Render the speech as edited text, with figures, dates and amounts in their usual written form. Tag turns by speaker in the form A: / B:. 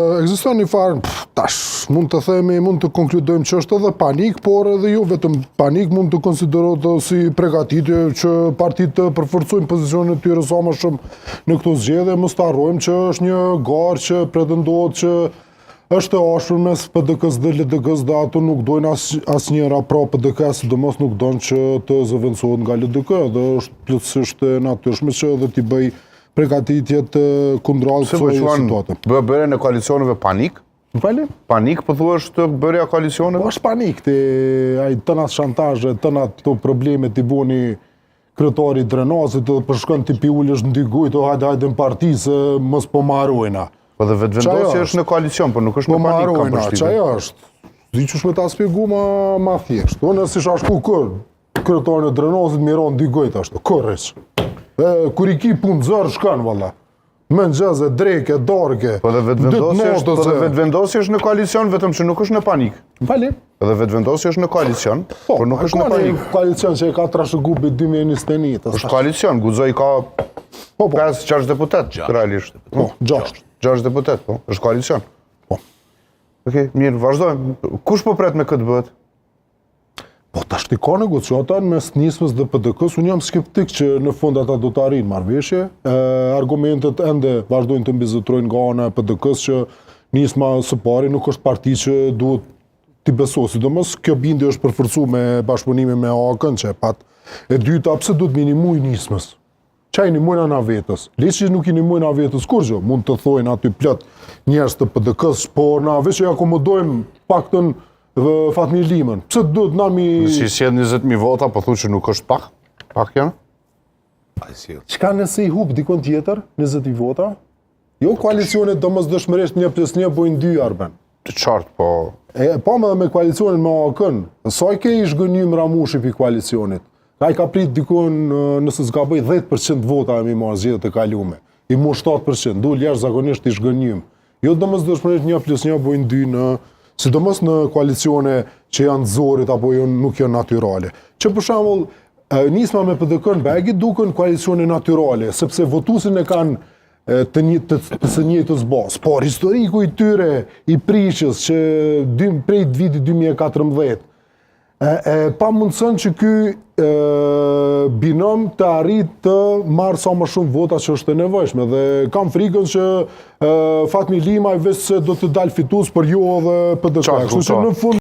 A: Ekziston një farë, tash, mund të themi, mund të konkludojmë që është edhe panik, por edhe jo vetëm panik, mund të konsiderohet si përgatitje që partitë të përforcojnë pozicionin e tyre sa më shumë në këto zgjedhje, mos të harrojmë që është një garë që pretendohet që është e ashpër mes PDK-s dhe LDK-s dhe ato nuk dojnë asnjëra pra PDK, sidomos nuk dojnë që të zëvendësohet nga LDK, dhe është plotësisht e natyrshme që edhe t'i bëj pregatitjet kundrall kësaj situate.
B: Bërja në koalicioneve panik?
A: Fali?
B: Panik, po thua është bërja koalicioneve?
A: Po është panik, tënat shantazhe, tënat të probleme t'i buni kryetari drenazit dhe përshkon t'i piullësh në dy gujt, o hajde në parti se mos po marrojna.
B: Po dhe vetëvendosja është në koalicion, por nuk është në panik kam përshtypjen.
A: Çaja është. Di që shme ta spjegu ma thjesht. Unë si shashku kër, kryetarin e drenazit miron dy gujt ashtu, kërreq. Kur i ki punë zërë shkanë, valla. Mëngjeze, dreke, darke,
B: po dhe vetëvendosja është në koalicion, vetëm që nuk është në panik.
A: Fali?
B: Po dhe vetëvendosja është në koalicion, por nuk është në panik.
A: Koalicion që e ka trashëgu për 2021.
B: Është koalicion, guxoj ka 5-6 deputet, realisht.
A: Po, 6
B: deputet, po, është koalicion.
A: Po.
B: Okej, mirë, vazhdojmë. Kush po pret me këtë bëhet?
A: Po tash t'i ka negociata mes nismës dhe PDK-s, unë jam skeptik që në fund ata do të arrijnë marrëveshje. Argumentet ende vazhdojnë të mbizotrojnë nga ana e PDK-s që nisma së pari nuk është parti që duhet t'i besohet, sidomos kjo bindje është përforcuar me bashkëpunimin me AK-n që e pat. E dyta, pse duhet minimuj nismës? Çaj nimojnë ana vetës. Leçi nuk i nimojnë ana vetës kurrë, mund të thojnë aty plot njerëz të PDK-s, por na veç që akomodojmë paktën Fatmir Limën. Pse duhet nami...
B: Si sjell 20.000 vota, po thu që nuk është pak? Pak janë?
A: Çka nëse i hub dikon tjetër 20 vota? Jo koalicionet domosdoshmërisht 1+1 bojnë 2 arben.
B: Të qartë, po...
A: Po me koalicionin me AK-n. Sa i ke i shgënjym Ramushi për koalicionit? Ai ka prit dikon nëse zgaboj 10% vota e mi marrë zgjedhjet e kaluame. I mu 7%, dul jashtëzakonisht i shgënjym. Jo domosdoshmërisht 1+1 bojnë 2 në sidomos në koalicione që janë zorit apo nuk janë natyrale. Që për shembull, nisma me PDK-n Begi duken koalicione natyrale, sepse votuesin e kanë të së njëjtës bazë. Por historiku i tyre i prishës që prej vitit 2014 pa mundësën që ky binom të arrit të marrë sa më shumë vota që është e nevojshme dhe kam frikën që Fatmir Lima i veç se do të dalë fitues, por jo edhe PDK. Kështu që në fund